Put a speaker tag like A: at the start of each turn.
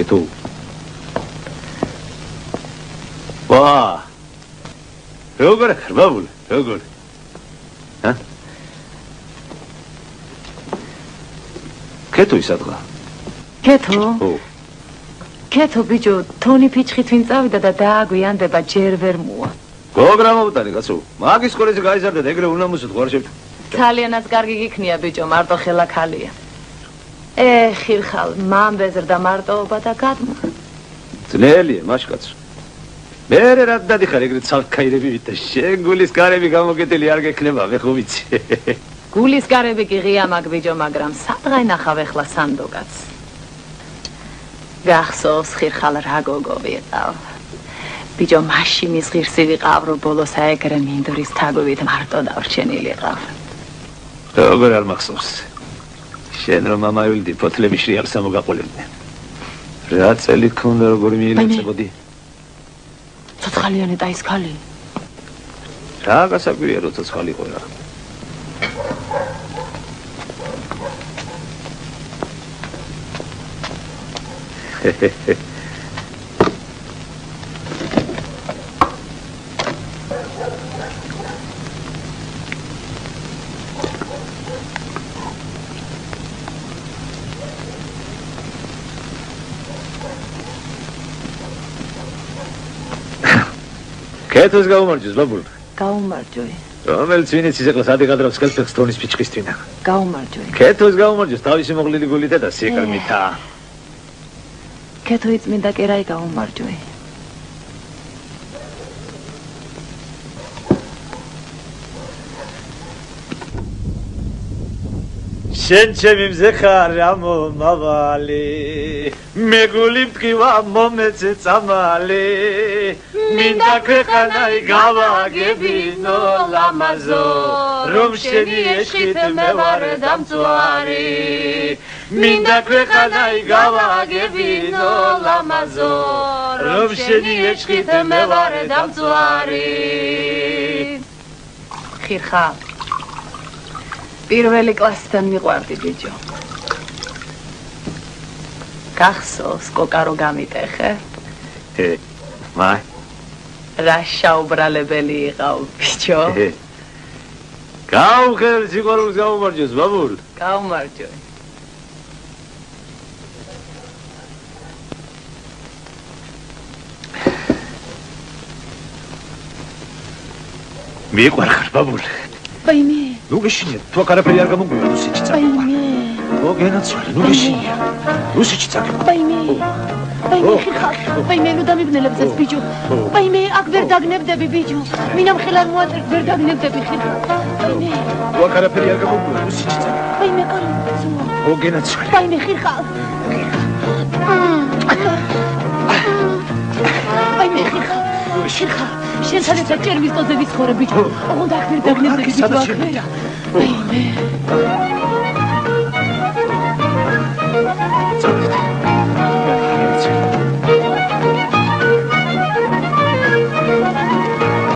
A: ხი თუ ვა როგორ ხარ ბაბულ როგორ ჰა კეთო ისადღა კეთო ბიჭო თონი ფიჩხით ვინ წავიდა და დააგვიანდება ჯერ ვერ მოვა გოგრამოვტანი კაცო მაგის სკოლაზე გაიზარდა ეგრე უნამუსოდ ხარ შევ ძალიანაც კარგი გიქნია ბიჭო მარტო ხელა ქალია ხირხალ მან ბეზრდა მარტოობა და გადმო ძნელია მაშკაცო მერე რად დადიხარ ეგრე ცალკაირები ვიდა შენ გულის გარები გამოგეტილი არ გექნება მე ხო ვიცი გულის გარები კი ღია მაგ ბიჭო მაგრამ სადღაი ნახავ ეხლა სანდოგაც გახსოვს ხირხალ რა გოგო ვიყავ ბიჭო მაშინის ღირსი ვიყავ რომ ბოლოს აეგრე მინდორის თაგვით მარტო დავრჩენილიყავ როგორ არ მახსოვს შენ რომ მამავილდი ფოთლები შრიალს ამოგაყოლებდნენ რა წელი ქონდა როგორი მიილოცებოდი ცოცხალიანი ტაის ქალი რა გასაკვირია რომ ცოცხალი იყო რა კეთოს გაუმარჯოს ბაბულ გაუმარჯოი რომელიც ვინიც ისეკლას ადიღადრავს ხელფეხს თონის ფიჩხისთვინა გაუმარჯოი კეთოს გაუმარჯოს თავისი მოღლილი გულით და სიეკრმითა კეთო იწმინდა კერაი გაუმარჯოი შენ ჩემი მზე ხარ ამომავალი მე გული მტკივა მომეცე წამალი მინდა ქვეყანაი გავაგებინო ლამაზო რომ შენი ეშხით მე ვარ დამწვარი მინდა ქვეყანაი გავაგებინო ლამაზო რომ შენი ეშხით მე ვარ დამწვარი ხირხა პირველი კლასიდან მიყვარდი ბიჭო გახსოვს კოკა რო გამიტეხე მაი რა შაუბრალებელი იყავ ბიჭო გავხერ სიყვარულს გაუმარჯოს ბაბულ გაუმარჯოი მიყვარხარ ბაბულ ბაიმე ნუ გეშინია თუ კარაფერი არ გამოგვივა ნუ სიჩი წაგება ბაიმე ო გენაცვალე ნუ გეშინია ნუ სიჩი წაგება ბაიმე ბაიმე ნუ დამიბნელებს ეს ბიჭო ბაიმე აქ ვერ დაგნებდები ბიჭო მინამ ხელ არ მოაწერთ ვერ დაგნებდები ხილ ბაიმე თუ კარაფერი არ გამოგვივა ნუ სიჩი წაგება ბაიმე კარგი ო გენაცვალე ბაიმე ხილხალ ბაიმე ხილხალ შენ სადაც ჭერმის ტოზე ვიცხოვრე ბიჭო ოღონდ აქ ვერ დაგნებდები ბიჭო აქ ვერ ბაიმე